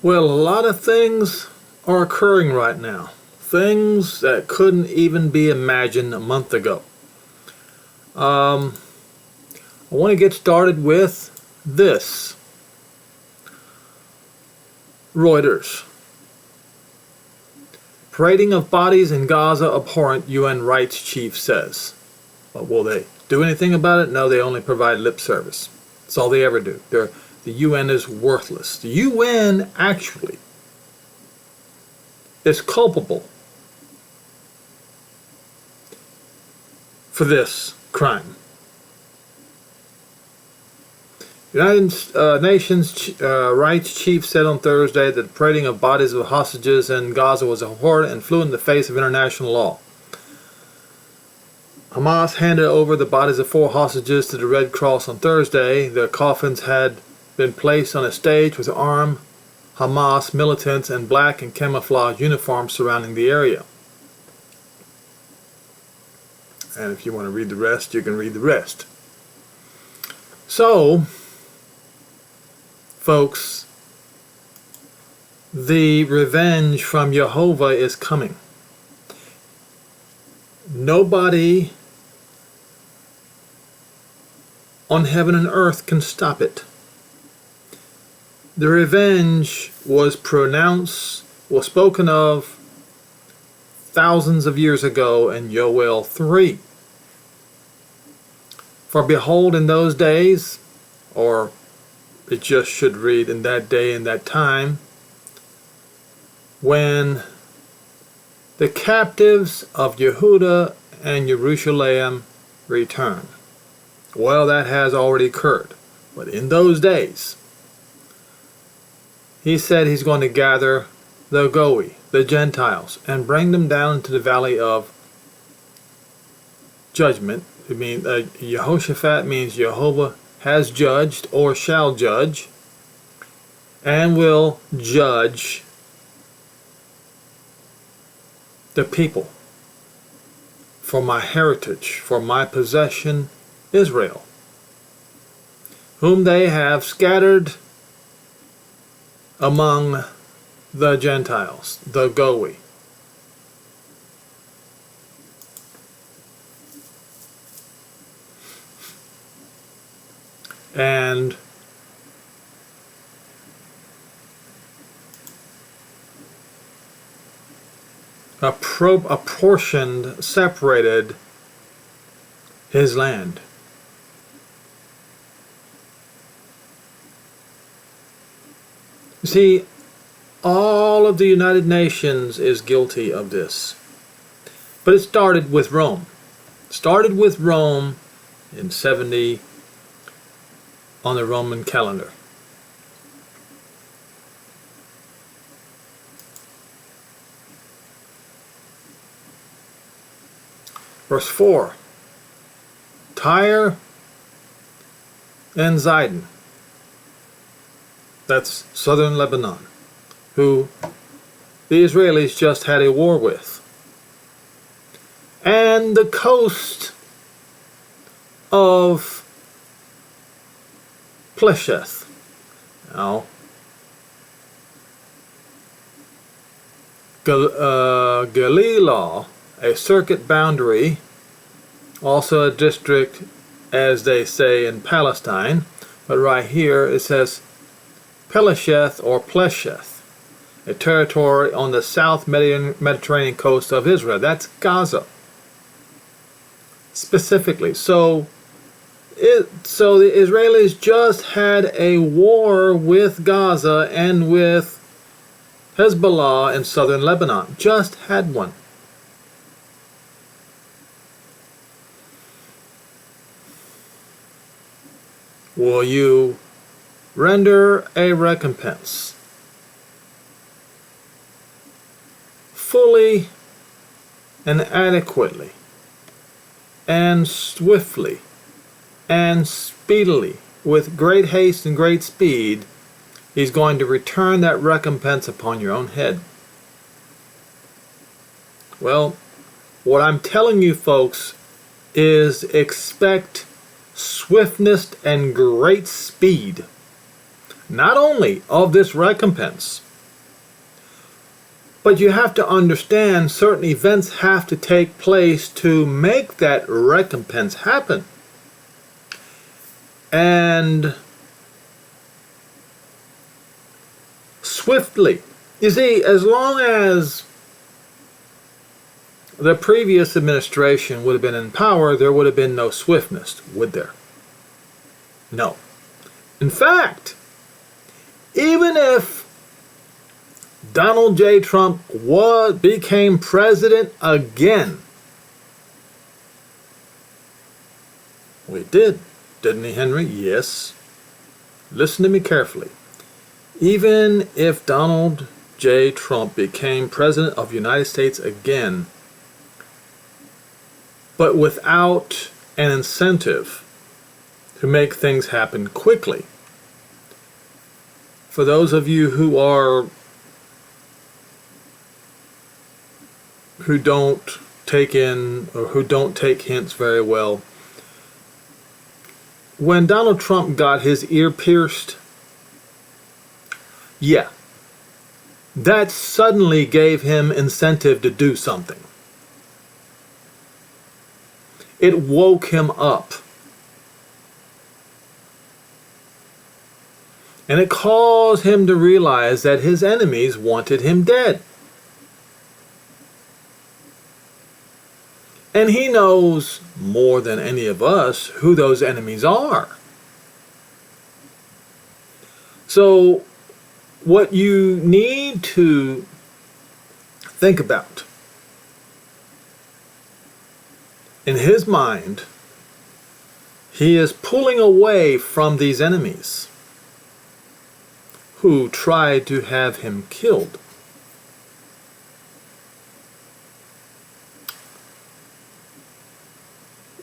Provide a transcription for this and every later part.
Well, a lot of things are occurring right now. Things that couldn't even be imagined a month ago. I want to get started with this. Reuters. Parading of bodies in Gaza abhorrent, UN rights chief says. But will they do anything about it? No, they only provide lip service. That's all they ever do. The UN is worthless. The UN actually is culpable for this crime. United Nations rights chief said on Thursday that the parading of bodies of hostages in Gaza was abhorrent and flew in the face of international law. Hamas handed over the bodies of 4 hostages to the Red Cross on Thursday. Their coffins had been placed on a stage with armed Hamas militants in black and camouflage uniforms surrounding the area. And if you want to read the rest, you can read the rest. So, folks, the revenge from Jehovah is coming. Nobody on heaven and earth can stop it. The revenge was spoken of thousands of years ago in Yoel 3. For behold, in those days, or it just should read in that day and that time, when the captives of Yehuda and Jerusalem return. Well, that has already occurred. But in those days, he said he's going to gather the Goy, the Gentiles, and bring them down into the valley of judgment. I mean, Yehoshaphat means Jehovah has judged or shall judge, and will judge the people for my heritage, for my possession, Israel, whom they have scattered among the Gentiles, the Goy. And apportioned, separated his land. You see, all of the United Nations is guilty of this. But it started with Rome. It started with Rome in 70 on the Roman calendar. Verse 4. Tyre and Zidon, that's southern Lebanon, who the Israelis just had a war with, and the coast of Plesheth. Now, Galilee, a circuit boundary, also a district, as they say in Palestine, but right here it says Pelesheth or Plesheth, a territory on the south Mediterranean coast of Israel. That's Gaza, specifically. So the Israelis just had a war with Gaza and with Hezbollah in southern Lebanon. Just had one. Will you render a recompense fully and adequately and swiftly and speedily, with great haste and great speed? He's going to return that recompense upon your own head. Well, what I'm telling you folks is expect swiftness and great speed, not only of this recompense, But you have to understand certain events have to take place to make that recompense happen. And swiftly. You see, as long as the previous administration would have been in power, there would have been no swiftness, would there? No. In fact, even if Donald J. Trump became president again, we did, didn't he, Henry? Yes. Listen to me carefully. Even if Donald J. Trump became president of the United States again, but without an incentive to make things happen quickly, for those of you who don't take in or who don't take hints very well, when Donald Trump got his ear pierced, yeah, that suddenly gave him incentive to do something. It woke him up. And it caused him to realize that his enemies wanted him dead. And he knows more than any of us who those enemies are. So, what you need to think about, in his mind, he is pulling away from these enemies who tried to have him killed.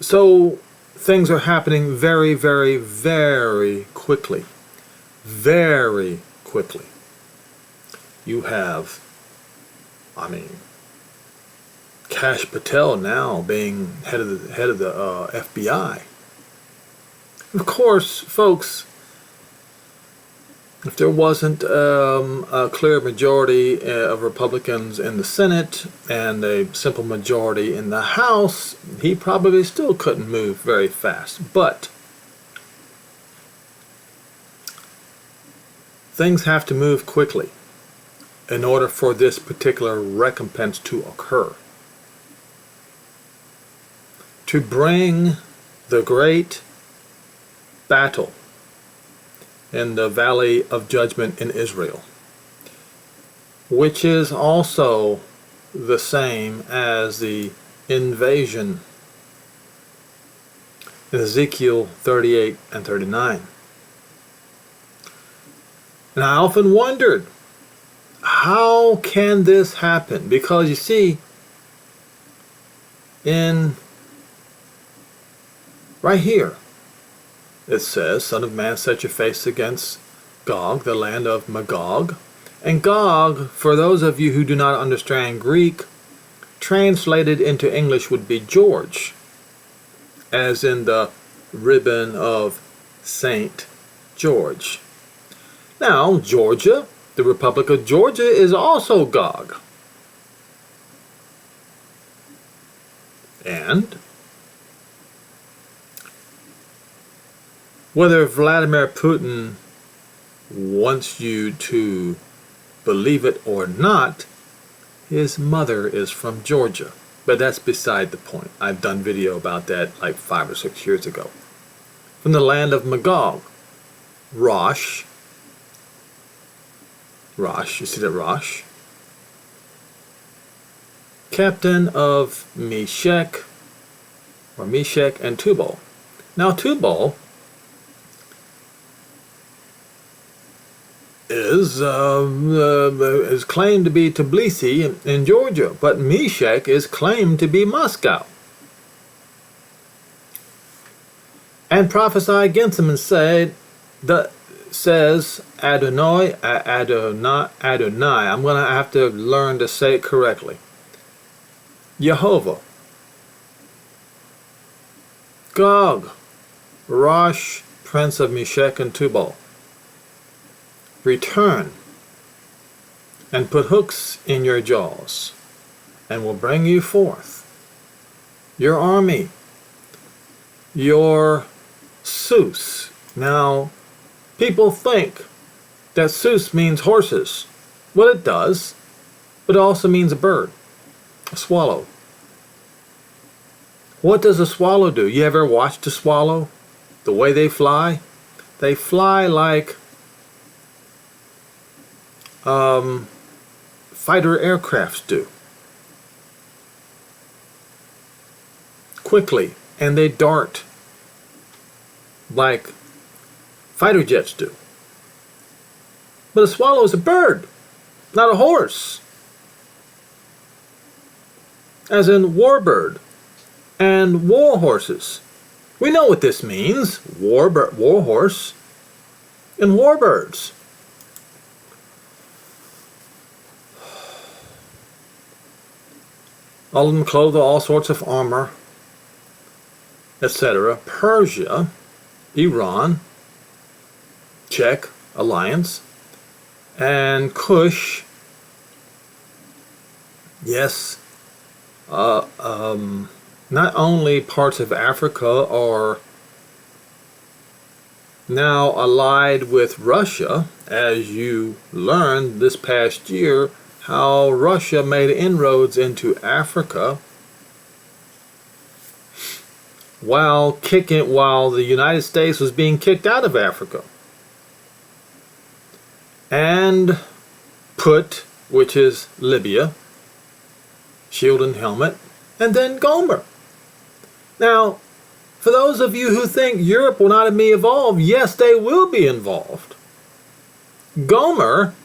So things are happening very, very, very quickly. Very quickly. You have, Kash Patel now being head of the FBI. Of course, folks, if there wasn't a clear majority of Republicans in the Senate and a simple majority in the House, he probably still couldn't move very fast. But things have to move quickly in order for this particular recompense to occur. To bring the great battle in the Valley of Judgment in Israel, which is also the same as the invasion in Ezekiel 38 and 39. And I often wondered, how can this happen? Because you see, right here, it says, Son of man, set your face against Gog, the land of Magog. And Gog, for those of you who do not understand Greek, translated into English would be George, as in the ribbon of Saint George. Now, Georgia, the Republic of Georgia, is also Gog. And whether Vladimir Putin wants you to believe it or not, his mother is from Georgia. But that's beside the point. I've done video about that like 5 or 6 years ago. From the land of Magog, Rosh, you see that Rosh? Captain of Meshach and Tubal. Now Tubal is claimed to be Tbilisi in Georgia, but Meshach is claimed to be Moscow. And prophesy against him and says Adonai, I'm going to have to learn to say it correctly. Jehovah, Gog, Rosh, prince of Meshach and Tubal, return and put hooks in your jaws, and will bring you forth your army, your Zeus. Now, people think that Zeus means horses. Well, it does, but it also means a bird, a swallow. What does a swallow do? You ever watched a swallow? The way they fly? They fly like fighter aircrafts do. Quickly, and they dart like fighter jets do. But a swallow is a bird, not a horse. As in warbird and war horses. We know what this means. War horse and warbirds. All of them clothed with all sorts of armor, etc. Persia, Iran, Czech alliance, and Kush, yes, not only parts of Africa are now allied with Russia, as you learned this past year, how Russia made inroads into Africa while the United States was being kicked out of Africa. And Put, which is Libya, shield and helmet, and then Gomer. Now, for those of you who think Europe will not be involved, yes, they will be involved. Gomer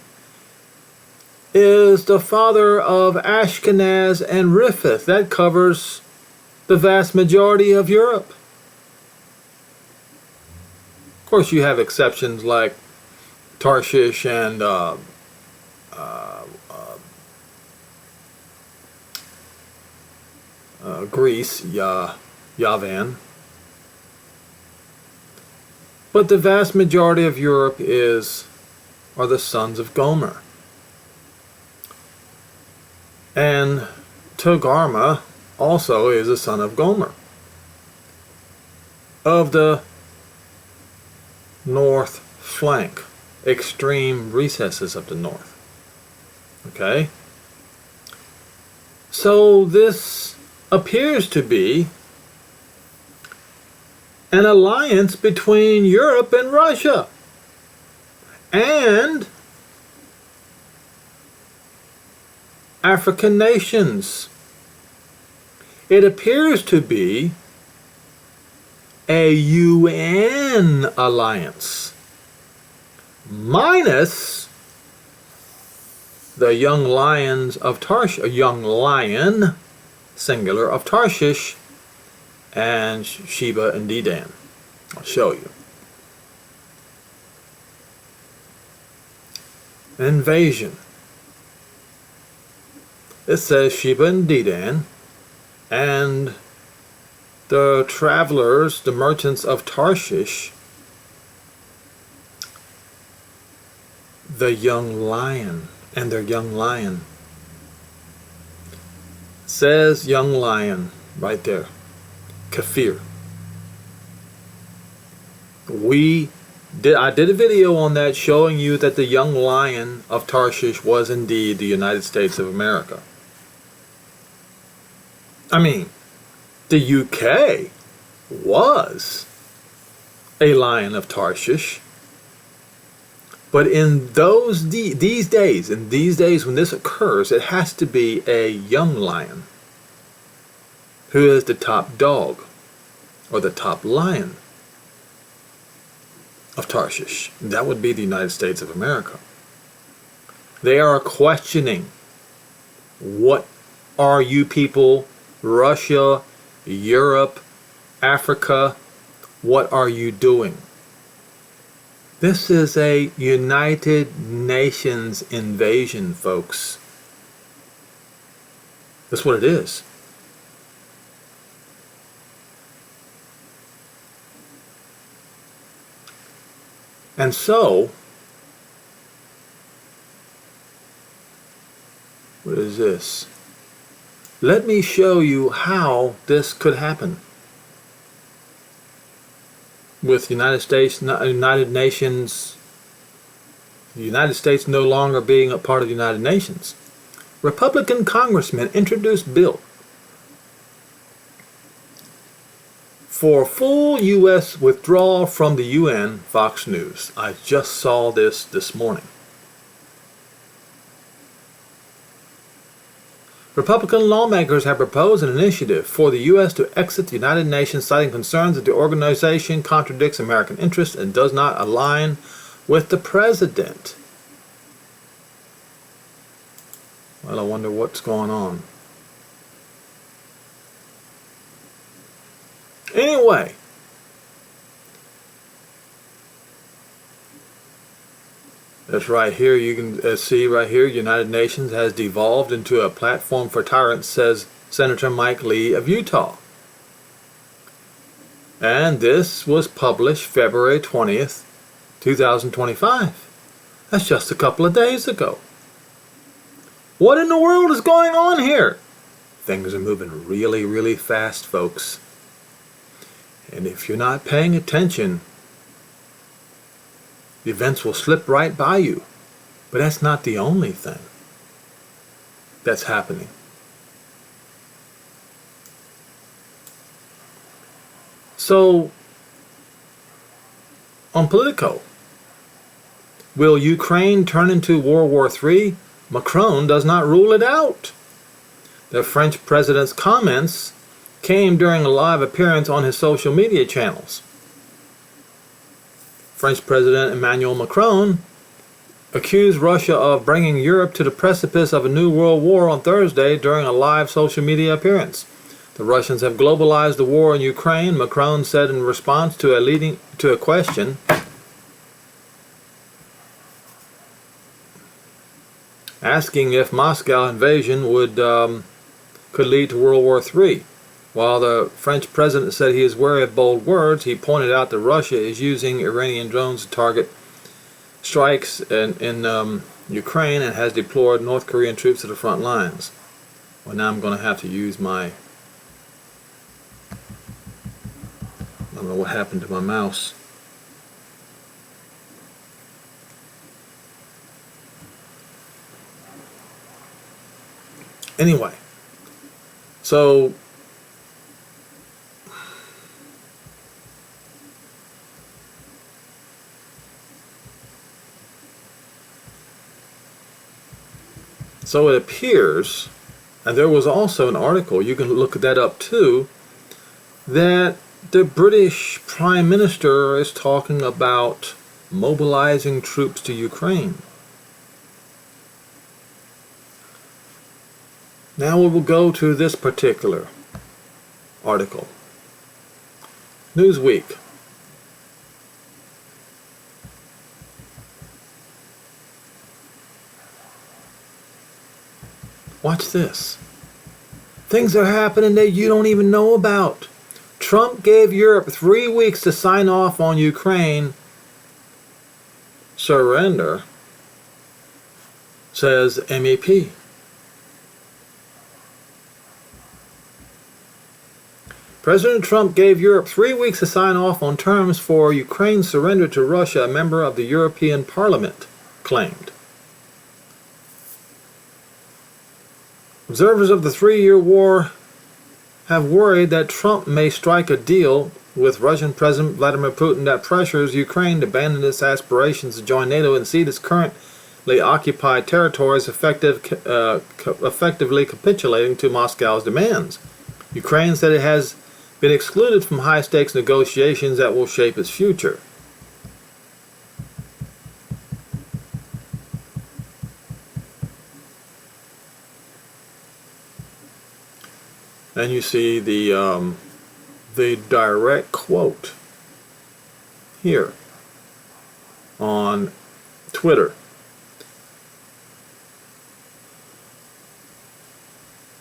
is the father of Ashkenaz and Rifeth. That covers the vast majority of Europe. Of course, you have exceptions like Tarshish and Greece, Yavan. But the vast majority of Europe are the sons of Gomer. And Togarmah also is a son of Gomer, of the north flank, extreme recesses of the north. Okay? So this appears to be an alliance between Europe and Russia. And African nations. It appears to be a UN alliance, minus the young lions of Tarshish, a young lion, singular, of Tarshish, and Sheba and Dedan. I'll show you. Invasion. It says Sheba and Dedan, and the travelers, the merchants of Tarshish, the young lion, and their young lion. It says young lion right there, Kafir. I did a video on that showing you that the young lion of Tarshish was indeed the United States of America. I mean, the UK was a lion of Tarshish, but in these days when this occurs, it has to be a young lion who is the top dog or the top lion of Tarshish. That would be the United States of America. They are questioning, what are you people, Russia, Europe, Africa, what are you doing? This is a United Nations invasion, folks. That's what it is. And so, What is this? Let me show you how this could happen. With the United States no longer being a part of the United Nations. Republican congressmen introduced bill for full U.S. withdrawal from the UN, Fox News. I just saw this morning. Republican lawmakers have proposed an initiative for the U.S. to exit the United Nations, citing concerns that the organization contradicts American interests and does not align with the president. Well, I wonder what's going on. Anyway, that's right here. You can see right here, United Nations has devolved into a platform for tyrants, says Senator Mike Lee of Utah. And this was published February 20th, 2025. That's just a couple of days ago. What in the world is going on here? Things are moving really, really fast, folks. And if you're not paying attention, the events will slip right by you. But that's not the only thing that's happening. So, on Politico, will Ukraine turn into World War III? Macron does not rule it out. The French president's comments came during a live appearance on his social media channels. French President Emmanuel Macron accused Russia of bringing Europe to the precipice of a new world war on Thursday during a live social media appearance. The Russians have globalized the war in Ukraine, Macron said in response to a question asking if Moscow invasion could lead to World War III. While the French president said he is wary of bold words, he pointed out that Russia is using Iranian drones to target strikes in Ukraine and has deployed North Korean troops to the front lines. Well, now I'm going to have to use my... I don't know what happened to my mouse. Anyway, so it appears, and there was also an article, you can look that up too, that the British Prime Minister is talking about mobilizing troops to Ukraine. Now we will go to this particular article. Newsweek. Watch this. Things are happening that you don't even know about. Trump gave Europe 3 weeks to sign off on Ukraine surrender, says MEP. President Trump gave Europe 3 weeks to sign off on terms for Ukraine's surrender to Russia, a member of the European Parliament claimed. Observers of the 3-year war have worried that Trump may strike a deal with Russian President Vladimir Putin that pressures Ukraine to abandon its aspirations to join NATO and cede its currently occupied territories, effectively capitulating to Moscow's demands. Ukraine said it has been excluded from high-stakes negotiations that will shape its future. And you see the direct quote here on Twitter.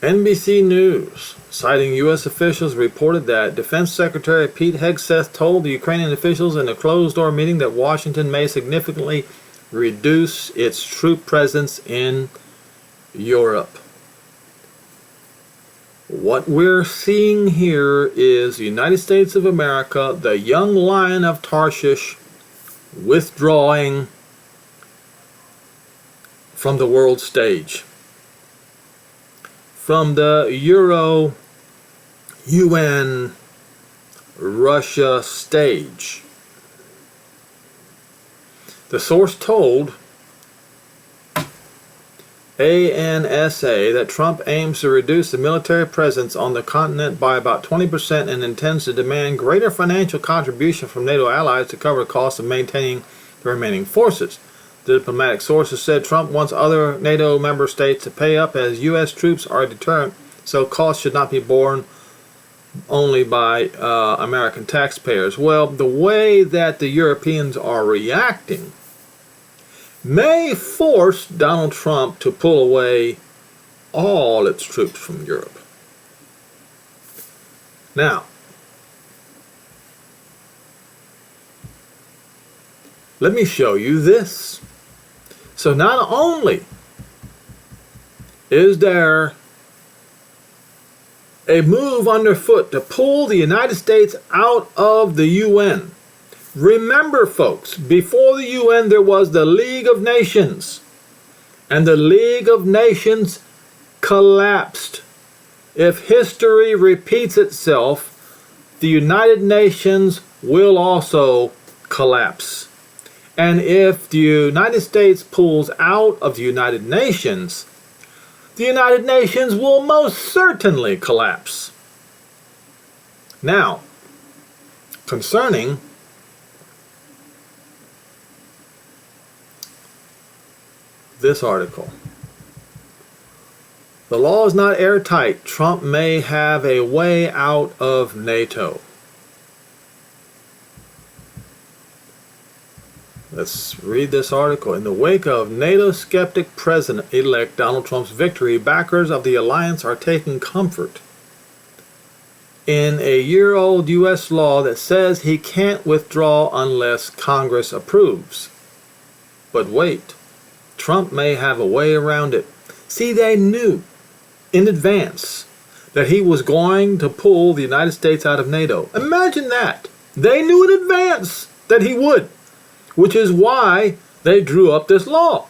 NBC News, citing U.S. officials, reported that Defense Secretary Pete Hegseth told the Ukrainian officials in a closed-door meeting that Washington may significantly reduce its troop presence in Europe. What we're seeing here is the United States of America, the young lion of Tarshish, withdrawing from the world stage, from the Euro, UN, Russia stage. The source told ANSA that Trump aims to reduce the military presence on the continent by about 20% and intends to demand greater financial contribution from NATO allies to cover the cost of maintaining the remaining forces. The diplomatic sources said Trump wants other NATO member states to pay up as U.S. troops are a deterrent, so costs should not be borne only by American taxpayers. Well, the way that the Europeans are reacting may force Donald Trump to pull away all its troops from Europe. Now, let me show you this. So not only is there a move underfoot to pull the United States out of the UN. Remember, folks, before the UN there was the League of Nations, and the League of Nations collapsed. If history repeats itself, the United Nations will also collapse. And if the United States pulls out of the United Nations will most certainly collapse. Now, concerning this article, the law is not airtight. Trump may have a way out of NATO. Let's read this article. In the wake of NATO skeptic President-elect Donald Trump's victory, backers of the alliance are taking comfort in a year-old U.S. law that says he can't withdraw unless Congress approves. But wait, Trump may have a way around it. See, they knew in advance that he was going to pull the United States out of NATO. Imagine that. They knew in advance that he would, which is why they drew up this law.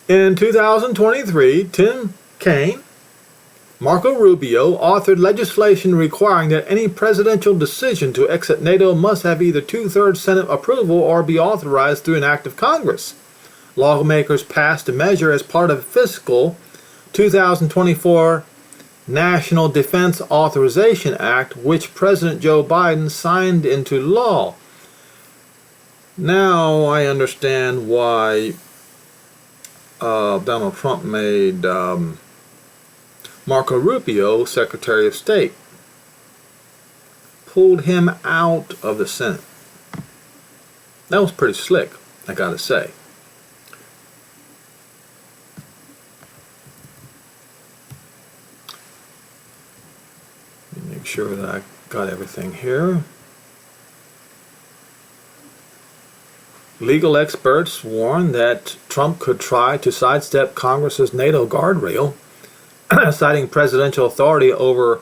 In 2023, Tim Kaine, Marco Rubio authored legislation requiring that any presidential decision to exit NATO must have either two-thirds Senate approval or be authorized through an act of Congress. Lawmakers passed a measure as part of fiscal 2024 National Defense Authorization Act, which President Joe Biden signed into law. Now I understand why Donald Trump made Marco Rubio Secretary of State. Pulled him out of the Senate. That was pretty slick, I gotta say. Let me make sure that I got everything here. Legal experts warn that Trump could try to sidestep Congress's NATO guardrail, citing presidential authority over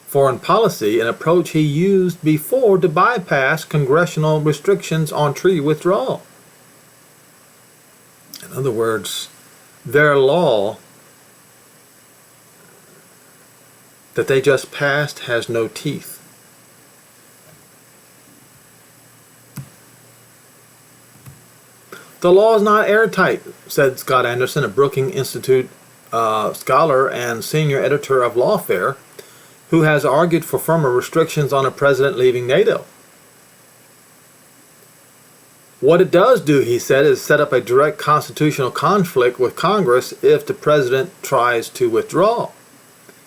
foreign policy, an approach he used before to bypass congressional restrictions on treaty withdrawal. In other words, their law that they just passed has no teeth. The law is not airtight, said Scott Anderson, a Brookings Institute scholar and senior editor of Lawfare, who has argued for firmer restrictions on a president leaving NATO. What it does do, he said, is set up a direct constitutional conflict with Congress if the president tries to withdraw.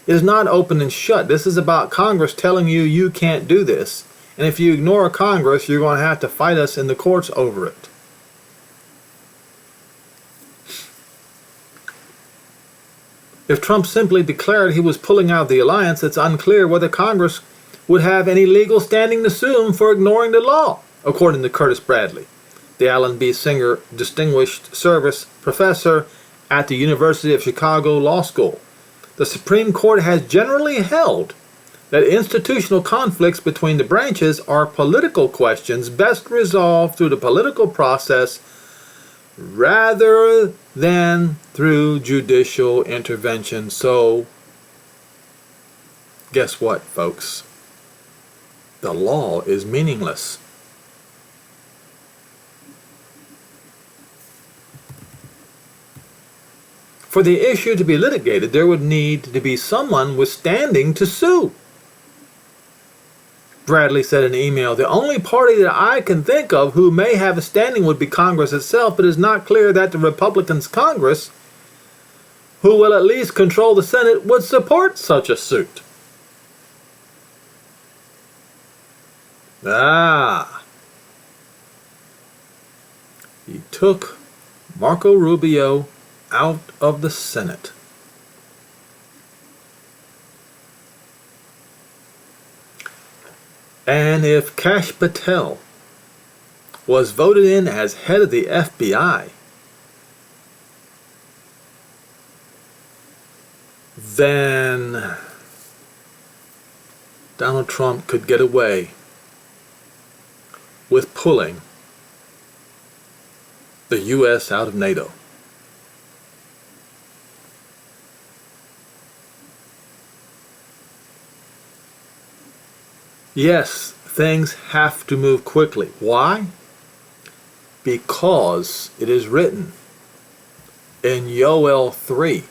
It is not open and shut. This is about Congress telling you you can't do this, and if you ignore Congress, you're going to have to fight us in the courts over it. If Trump simply declared he was pulling out of the alliance, it's unclear whether Congress would have any legal standing to sue him for ignoring the law, according to Curtis Bradley, the Alan B. Singer Distinguished Service Professor at the University of Chicago Law School. The Supreme Court has generally held that institutional conflicts between the branches are political questions best resolved through the political process rather than through judicial intervention. So, guess what, folks? The law is meaningless. For the issue to be litigated, there would need to be someone with standing to sue. Bradley said in an email, the only party that I can think of who may have a standing would be Congress itself, but it is not clear that the Republicans' Congress, who will at least control the Senate, would support such a suit. He took Marco Rubio out of the Senate. And if Kash Patel was voted in as head of the FBI, then Donald Trump could get away with pulling the U.S. out of NATO. Yes, things have to move quickly. Why? Because it is written in Yoel 3.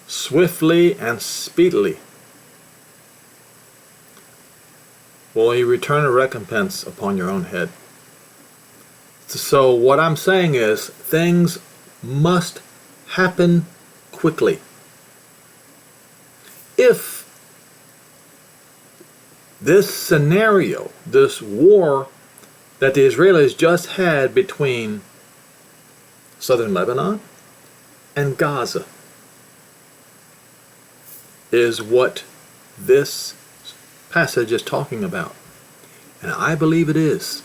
Swiftly and speedily will he return a recompense upon your own head. So what I'm saying is things must happen quickly. If this scenario, this war that the Israelis just had between southern Lebanon and Gaza is what this passage is talking about, and I believe it is.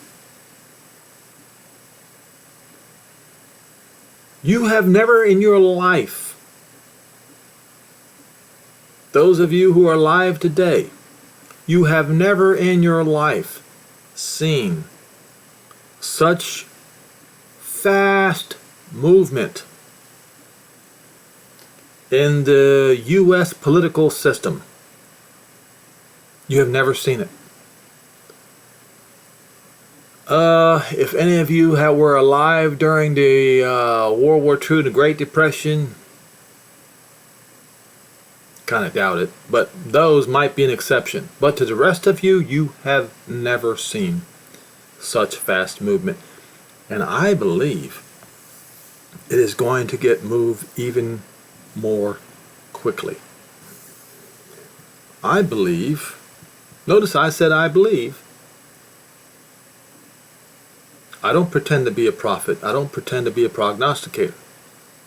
You have never in your life, those of you who are alive today, you have never in your life seen such fast movement in the U.S. political system. You have never seen it. If any of you were alive during the World War II, the Great Depression, kind of doubt it, but those might be an exception. But to the rest of you, you have never seen such fast movement. And I believe it is going to get moved even more quickly. I believe, notice I said I believe. I don't pretend to be a prophet. I don't pretend to be a prognosticator.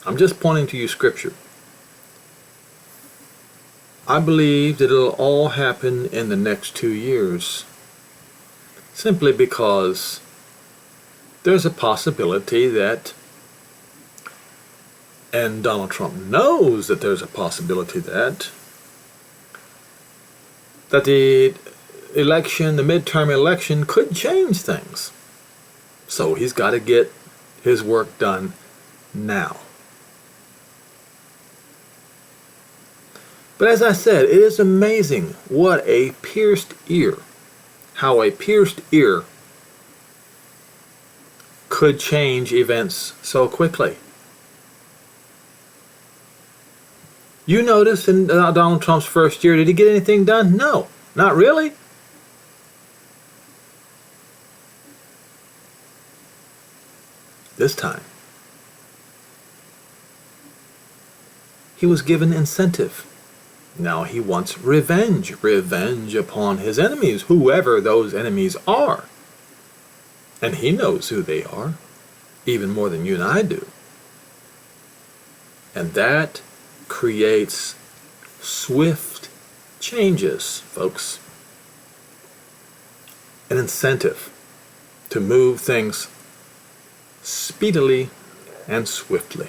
I'm just pointing to you scripture. I believe that it'll all happen in the next 2 years, simply because there's a possibility that, and Donald Trump knows that there's a possibility that the election, the midterm election, could change things. So he's got to get his work done now. But as I said, it is amazing what a pierced ear, how a pierced ear could change events so quickly. You notice in Donald Trump's first year, did he get anything done? No, not really. This time, he was given incentive. Now he wants revenge upon his enemies, whoever those enemies are. And he knows who they are, even more than you and I do. And that creates swift changes, folks. An incentive to move things speedily and swiftly.